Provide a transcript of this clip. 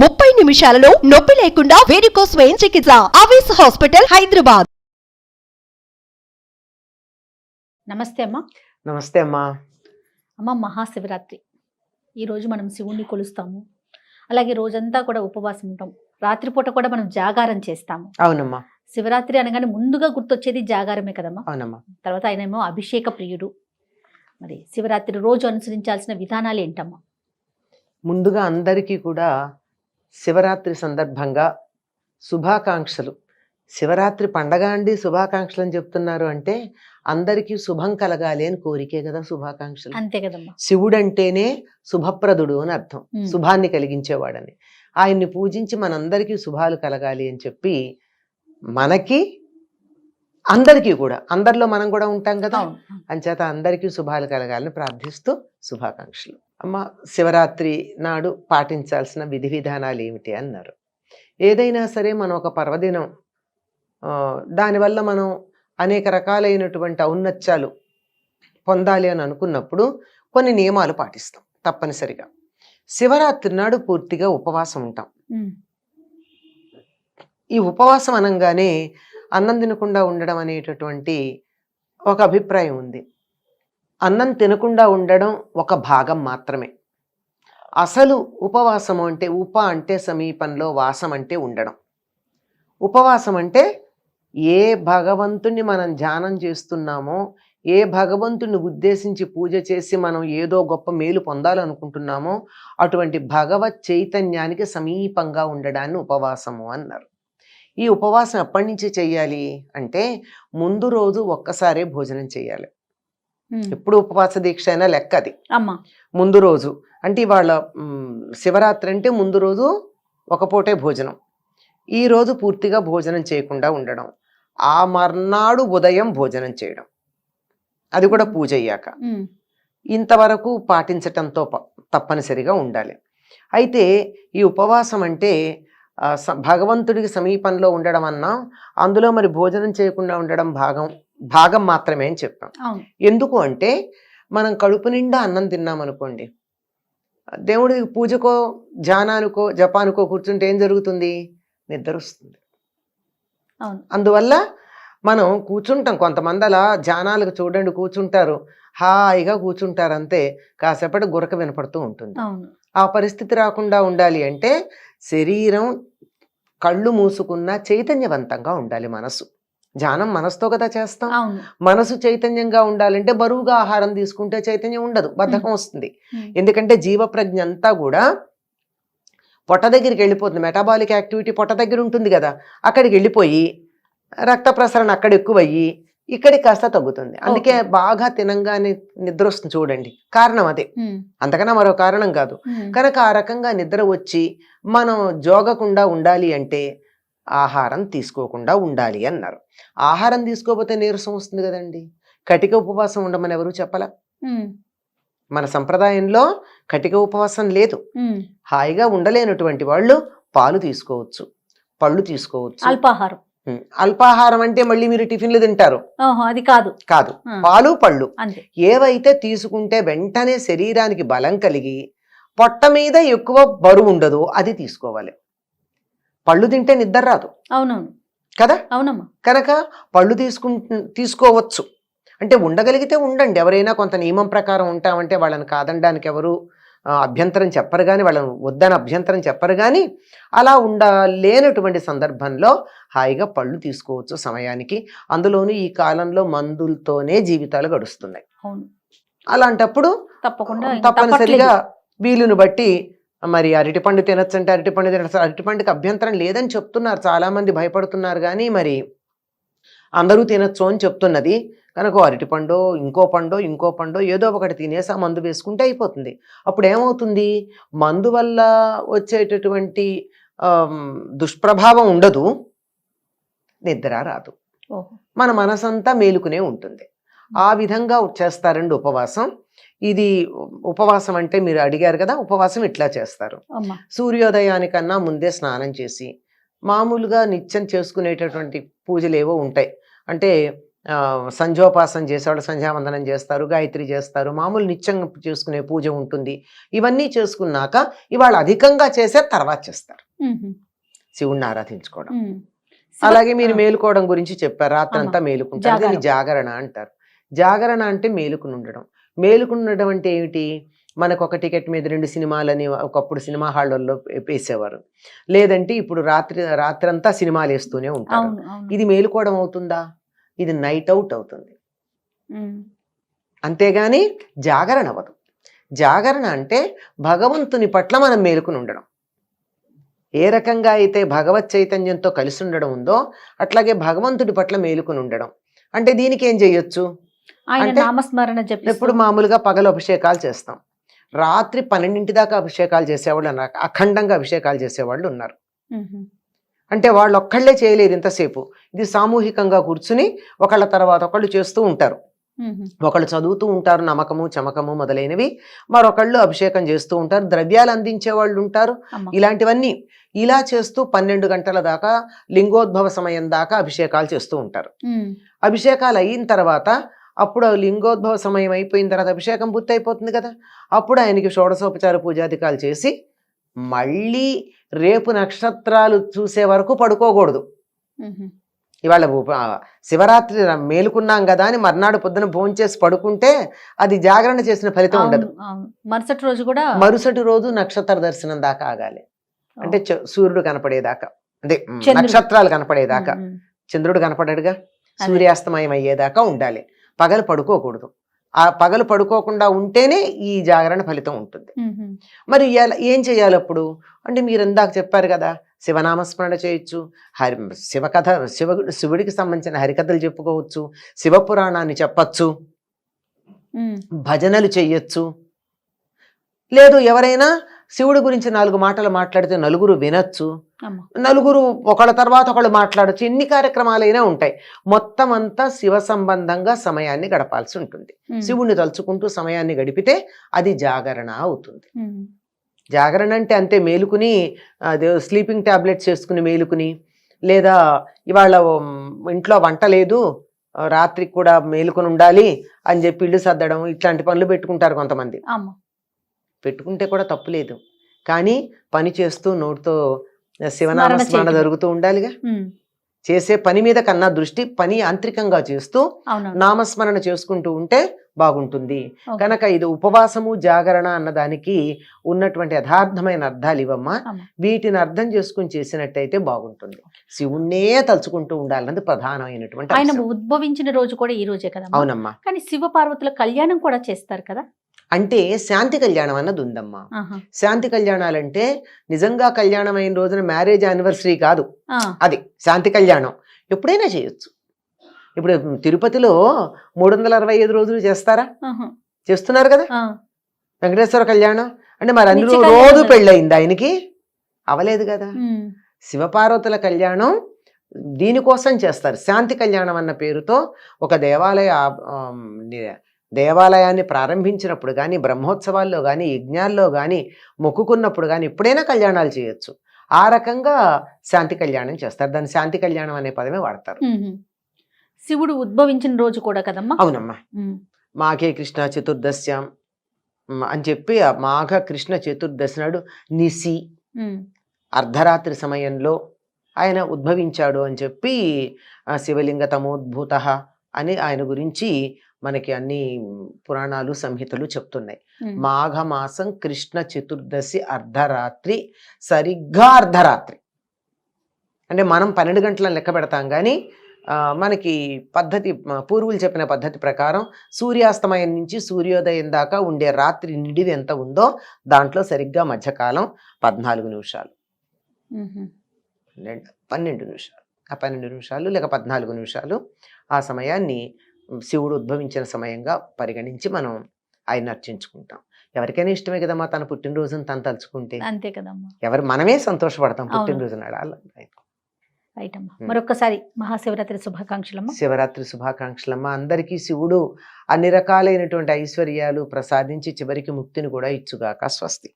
30 నిమిషాలలో నొప్పి లేకుండా వేడికోస్ స్వయం చికిత్స. ఆవేశ హాస్పిటల్, హైదరాబాద్. నమస్తే అమ్మా. నమస్తే అమ్మా. అమ్మ, మహాశివరాత్రి ఈరోజు మనం శివుణ్ణి కొలుస్తాము. అలాగే రోజంతా కూడా ఉపవాసం ఉంటాం. రాత్రిపూట కూడా మనం జాగారం చేస్తాము. అవునమ్మా. శివరాత్రి అనగానే ముందుగా గుర్తొచ్చేది జాగారమే కదమ్మా. అవునమ్మా. తర్వాత ఆయన ఏమో అభిషేక ప్రియుడు. మరి శివరాత్రి రోజు అనుసరించాల్సిన విధానాలు ఏంటమ్మా? ముందుగా అందరికీ కూడా శివరాత్రి సందర్భంగా శుభాకాంక్షలు. శివరాత్రి పండగ అండి శుభాకాంక్షలు అని చెప్తున్నారు అంటే అందరికీ శుభం కలగాలి అని కోరికే కదా శుభాకాంక్షలు. అంతే కదమ్మా. శివుడు అంటేనే శుభప్రదుడు అని అర్థం, శుభాన్ని కలిగించేవాడని. ఆయన్ని పూజించి మనందరికీ శుభాలు కలగాలి అని చెప్పి మనకి అందరికీ కూడా, అందరిలో మనం కూడా ఉంటాం కదా, అంచేత అందరికీ శుభాలు కలగాలని ప్రార్థిస్తూ శుభాకాంక్షలు. అమ్మ, శివరాత్రి నాడు పాటించాల్సిన విధి విధానాలు ఏమిటి అన్నారు. ఏదైనా సరే మనం ఒక పర్వదినం, దానివల్ల మనం అనేక రకాలైనటువంటి ఔన్నత్యాలు పొందాలి అని అనుకున్నప్పుడు కొన్ని నియమాలు పాటిస్తాం తప్పనిసరిగా. శివరాత్రి నాడు పూర్తిగా ఉపవాసం ఉంటాం. ఈ ఉపవాసం అనగానే అన్నం తినకుండా ఉండడం అనేటటువంటి ఒక అభిప్రాయం ఉంది. అన్నం తినకుండా ఉండడం ఒక భాగం మాత్రమే. అసలు ఉపవాసము అంటే ఉప అంటే సమీపంలో, వాసం అంటే ఉండడం. ఉపవాసం అంటే ఏ భగవంతుణ్ణి మనం ధ్యానం చేస్తున్నామో, ఏ భగవంతుని ఉద్దేశించి పూజ చేసి మనం ఏదో గొప్ప మేలు పొందాలనుకుంటున్నామో అటువంటి భగవత్ చైతన్యానికి సమీపంగా ఉండడాన్ని ఉపవాసము అన్నారు. ఈ ఉపవాసం ఎప్పటి నుంచి చెయ్యాలి అంటే ముందు రోజు ఒక్కసారే భోజనం చేయాలి. ఎప్పుడు ఉపవాస దీక్ష అయినా లెక్క అది. ముందు రోజు అంటే ఇవాళ శివరాత్రి అంటే ముందు రోజు ఒక పూటే భోజనం, ఈ రోజు పూర్తిగా భోజనం చేయకుండా ఉండడం, ఆ మర్నాడు ఉదయం భోజనం చేయడం, అది కూడా పూజ అయ్యాక. ఇంతవరకు పాటించటంతో తప్పనిసరిగా ఉండాలి. అయితే ఈ ఉపవాసం అంటే భగవంతుడికి సమీపంలో ఉండడం అన్నా, అందులో మరి భోజనం చేయకుండా ఉండడం భాగం మాత్రమే అని చెప్పాం. ఎందుకు అంటే మనం కడుపు నిండా అన్నం తిన్నామనుకోండి, దేవుడి పూజకో ధ్యానానికో జపానికో కూర్చుంటే ఏం జరుగుతుంది? నిద్ర వస్తుంది. అందువల్ల మనం కూర్చుంటాం. కొంతమంది అలా ధ్యానాలకు చూడండి కూర్చుంటారు, హాయిగా కూర్చుంటారు, అంతే, కాసేపటి గురక వినపడుతూ ఉంటుంది. ఆ పరిస్థితి రాకుండా ఉండాలి అంటే శరీరం కళ్ళు మూసుకున్నా చైతన్యవంతంగా ఉండాలి. మనసు, ధ్యానం మనసుతో కదా చేస్తాం. మనసు చైతన్యంగా ఉండాలంటే బరువుగా ఆహారం తీసుకుంటే చైతన్యం ఉండదు, బద్ధకం వస్తుంది. ఎందుకంటే జీవ ప్రజ్ఞ అంతా కూడా పొట్ట దగ్గరికి వెళ్ళిపోతుంది. మెటాబాలిక్ యాక్టివిటీ పొట్ట దగ్గర ఉంటుంది కదా, అక్కడికి వెళ్ళిపోయి రక్త ప్రసరణ అక్కడ ఎక్కువయ్యి ఇక్కడికి కాస్త తగ్గుతుంది. అందుకే బాగా తినంగానే నిద్ర వస్తుంది చూడండి, కారణం అదే, అంతకన్నా మరో కారణం కాదు. కనుక ఆ రకంగా నిద్ర వచ్చి మనం జోగకుండా ఉండాలి అంటే ఆహారం తీసుకోకుండా ఉండాలి అన్నారు. ఆహారం తీసుకోకపోతే నీరసం వస్తుంది కదండి. కటిక ఉపవాసం ఉండమని ఎవరు చెప్పలా. మన సంప్రదాయంలో కటిక ఉపవాసం లేదు. హాయిగా ఉండలేనటువంటి వాళ్ళు పాలు తీసుకోవచ్చు, పళ్ళు తీసుకోవచ్చు. అల్పాహారం. అల్పాహారం అంటే మళ్ళీ మీరు టిఫిన్లు తింటారు, అది కాదు. పాలు పళ్ళు ఏవైతే తీసుకుంటే వెంటనే శరీరానికి బలం కలిగి పొట్ట మీద ఎక్కువ బరువు ఉండదు అది తీసుకోవాలి. పళ్ళు తింటే నిద్ర రాదు. అవునవును కదా. అవునమ్మా. కనుక పళ్ళు తీసుకోవచ్చు. అంటే ఉండగలిగితే ఉండండి. ఎవరైనా కొంత నియమం ప్రకారం ఉంటామంటే వాళ్ళని కాదనడానికి ఎవరు అభ్యంతరం చెప్పరు కానీ, వాళ్ళని వద్దని అభ్యంతరం చెప్పరు కానీ, అలా ఉండలేనటువంటి సందర్భంలో హాయిగా పళ్ళు తీసుకోవచ్చు సమయానికి. అందులోనూ ఈ కాలంలో మందులతోనే జీవితాలు గడుస్తున్నాయి. అలాంటప్పుడు తప్పనిసరిగా వీలును బట్టి మరి అరటిపండు తినచ్చు అంటే అరటిపండు తినచ్చు. అరటిపండుకి అభ్యంతరం లేదని చెప్తున్నారు, చాలా మంది భయపడుతున్నారు కానీ మరి అందరూ తినచ్చు అని చెప్తున్నది. కనుక అరటిపండో ఇంకో పండో ఏదో ఒకటి తినేసి ఆ మందు వేసుకుంటే అయిపోతుంది. అప్పుడు ఏమవుతుంది? మందు వల్ల వచ్చేటటువంటి దుష్ప్రభావం ఉండదు, నిద్ర రాదు, మన మనసంతా మేలుకునే ఉంటుంది. ఆ విధంగా చేస్తారండి ఉపవాసం. ఇది ఉపవాసం అంటే మీరు అడిగారు కదా, ఉపవాసం ఇట్లా చేస్తారు. సూర్యోదయానికన్నా ముందే స్నానం చేసి మామూలుగా నిత్యం చేసుకునేటటువంటి పూజలు ఏవో ఉంటాయి. అంటే సంధ్యోపాసన చేసేవాళ్ళు సంధ్యావందనం చేస్తారు, గాయత్రి చేస్తారు, మామూలు నిత్యం చేసుకునే పూజ ఉంటుంది. ఇవన్నీ చేసుకున్నాక ఇవాళ అధికంగా చేసే తర్వాత చేస్తారు శివుణ్ణి ఆరాధించుకోవడం. అలాగే మీరు మేలుకోవడం గురించి చెప్పారు, రాత్రంతా మేలుకుంటారు, దీన్ని జాగరణ అంటారు. జాగరణ అంటే మేలుకుని ఉండడం. మేలుకుని ఉండడం అంటే ఏమిటి? మనకు ఒక టికెట్ మీద 2 సినిమాలని ఒకప్పుడు సినిమా హాళ్ళల్లో వేసేవారు, లేదంటే ఇప్పుడు రాత్రంతా సినిమాలు వేస్తూనే ఉంటారు. ఇది మేలుకోవడం అవుతుందా? ఇది నైట్ అవుట్ అవుతుంది, అంతేగాని జాగరణ అవ్వదు. జాగరణ అంటే భగవంతుని పట్ల మనం మేలుకుని ఉండడం. ఏ రకంగా అయితే భగవత్ చైతన్యంతో కలిసి ఉండడం ఉందో అట్లాగే భగవంతుడి పట్ల మేలుకుని ఉండడం. అంటే దీనికి ఏం చేయొచ్చు అంటే ఎప్పుడు మామూలుగా పగలు అభిషేకాలు చేస్తాం, రాత్రి 12 దాకా అభిషేకాలు చేసేవాళ్ళు అన్నారు, అఖండంగా అభిషేకాలు చేసేవాళ్ళు ఉన్నారు. అంటే వాళ్ళు ఒక్కళ్ళే చేయలేరు ఇంతసేపు, ఇది సామూహికంగా కూర్చుని ఒకళ్ళ తర్వాత ఒకళ్ళు చేస్తూ ఉంటారు. ఒకళ్ళు చదువుతూ ఉంటారు, నమ్మకము చమకము మొదలైనవి, మరొకళ్ళు అభిషేకం చేస్తూ ఉంటారు, ద్రవ్యాలు అందించే వాళ్ళు ఉంటారు. ఇలాంటివన్నీ ఇలా చేస్తూ 12 గంటల దాకా లింగోద్భవ సమయం దాకా అభిషేకాలు చేస్తూ ఉంటారు. అభిషేకాలు అయిన తర్వాత అప్పుడు లింగోద్భవ సమయం అయిపోయిన తర్వాత అభిషేకం పూర్తి అయిపోతుంది కదా, అప్పుడు ఆయనకి షోడశోపచార పూజాధికాలు చేసి మళ్ళీ రేపు నక్షత్రాలు చూసే వరకు పడుకోకూడదు. ఇవాళ శివరాత్రి మేలుకున్నాం కదా అని మర్నాడు పొద్దున భోంచేసి పడుకుంటే అది జాగరణ చేసిన ఫలితం ఉండదు. మరుసటి రోజు నక్షత్ర దర్శనం దాకా ఆగాలి. అంటే సూర్యుడు కనపడేదాకా, అంటే నక్షత్రాలు కనపడేదాకా. చంద్రుడు కనపడాడుగా, సూర్యాస్తమయం అయ్యేదాకా ఉండాలి, పగలు పడుకోకూడదు. ఆ పగలు పడుకోకుండా ఉంటేనే ఈ జాగరణ ఫలితం ఉంటుంది. మరి ఏం చేయాలి అప్పుడు అంటే మీరు ఇందాక చెప్పారు కదా, శివనామస్మరణ చేయొచ్చు, శివకథ శివుడికి సంబంధించిన హరికథలు చెప్పుకోవచ్చు, శివపురాణాన్ని చెప్పచ్చు, భజనలు చెయ్యొచ్చు. లేదు ఎవరైనా శివుడి గురించి 4 మాటలు మాట్లాడితే నలుగురు వినొచ్చు, నలుగురు ఒకళ్ళ తర్వాత ఒకళ్ళు మాట్లాడచ్చు. ఎన్ని కార్యక్రమాలైనా ఉంటాయి. మొత్తం అంతా శివ సంబంధంగా సమయాన్ని గడపాల్సి ఉంటుంది. శివుణ్ణి తలుచుకుంటూ సమయాన్ని గడిపితే అది జాగరణ అవుతుంది. జాగరణ అంటే అంతే మేలుకుని స్లీపింగ్ టాబ్లెట్స్ చేసుకుని మేలుకుని, లేదా ఇవాళ ఇంట్లో వంట లేదు రాత్రికి కూడా మేలుకుని ఉండాలి అని చెప్పి ఇల్లు సర్దడం, ఇట్లాంటి పనులు పెట్టుకుంటారు కొంతమంది. పెట్టుకుంటే కూడా తప్పులేదు, కానీ పని చేస్తూ నోటితో శివనామస్మరణ జరుగుతూ ఉండాలిగా. చేసే పని మీద కన్నా దృష్టి పని యాంత్రికంగా చేస్తూ నామస్మరణ చేసుకుంటూ ఉంటే బాగుంటుంది. కనుక ఇది ఉపవాసము జాగరణ అన్నదానికి ఉన్నటువంటి యథార్థమైన అర్థాలు ఇవమ్మా. వీటిని అర్థం చేసుకుని చేసినట్టయితే బాగుంటుంది. శివుణ్ణే తలుచుకుంటూ ఉండాలన్నది ప్రధానమైనటువంటి. ఆయన ఉద్భవించిన రోజు కూడా ఈ రోజే కదా. అవునమ్మా. కానీ శివ పార్వతుల కళ్యాణం కూడా చేస్తారు కదా. అంటే శాంతి కళ్యాణం అన్నది ఉందమ్మా. శాంతి కళ్యాణాలంటే నిజంగా కళ్యాణం అయిన రోజున మ్యారేజ్ యానివర్సరీ కాదు, అది శాంతి కళ్యాణం. ఎప్పుడైనా చేయొచ్చు. ఇప్పుడు తిరుపతిలో 365 రోజులు చేస్తారా? చేస్తున్నారు కదా. వెంకటేశ్వర కళ్యాణం అంటే మరి అన్ని రోజు పెళ్ళయింది ఆయనకి? అవలేదు కదా. శివపార్వతుల కళ్యాణం దీనికోసం చేస్తారు. శాంతి కళ్యాణం అన్న పేరుతో ఒక దేవాలయాన్ని ప్రారంభించినప్పుడు కానీ, బ్రహ్మోత్సవాల్లో కానీ, యజ్ఞాల్లో కానీ, మొక్కుకున్నప్పుడు కానీ ఎప్పుడైనా కళ్యాణాలు చేయొచ్చు. ఆ రకంగా శాంతి కళ్యాణం చేస్తారు. దాన్ని శాంతి కళ్యాణం అనే పదమే వాడతారు. శివుడు ఉద్భవించిన రోజు కూడా కదమ్మా. అవునమ్మా. మాఘే కృష్ణ చతుర్దశ్యాం అని చెప్పి ఆ మాఘ కృష్ణ చతుర్దశి నాడు నిసి అర్ధరాత్రి సమయంలో ఆయన ఉద్భవించాడు అని చెప్పి శివలింగ తమోద్భూత అని ఆయన గురించి మనకి అన్ని పురాణాలు సంహితలు చెప్తున్నాయి. మాఘమాసం కృష్ణ చతుర్దశి అర్ధరాత్రి, సరిగ్గా అర్ధరాత్రి అంటే మనం 12 గంటలను లెక్క పెడతాం కానీ మనకి పద్ధతి పూర్వులు చెప్పిన పద్ధతి ప్రకారం సూర్యాస్తమయం నుంచి సూర్యోదయం దాకా ఉండే రాత్రి నిడివి ఎంత ఉందో దాంట్లో సరిగ్గా మధ్యకాలం 14 నిమిషాలు, 12 నిమిషాలు, ఆ 12 నిమిషాలు లేక 14 నిమిషాలు ఆ సమయాన్ని శివుడు ఉద్భవించిన సమయంగా పరిగణించి మనం ఆయన అర్చించుకుంటాం. ఎవరికైనా ఇష్టమే కదమ్మా తన పుట్టినరోజును తను తలుచుకుంటే. అంతే కదమ్మా. మనమే సంతోషపడతాం పుట్టినరోజు నాడు. మరొకసారి మహాశివరాత్రి శుభాకాంక్షలమ్మా. శివరాత్రి శుభాకాంక్షలమ్మా. అందరికీ శివుడు అన్ని రకాలైనటువంటి ఐశ్వర్యాలు ప్రసాదించి చివరికి ముక్తిని కూడా ఇచ్చుగాక. స్వస్తి.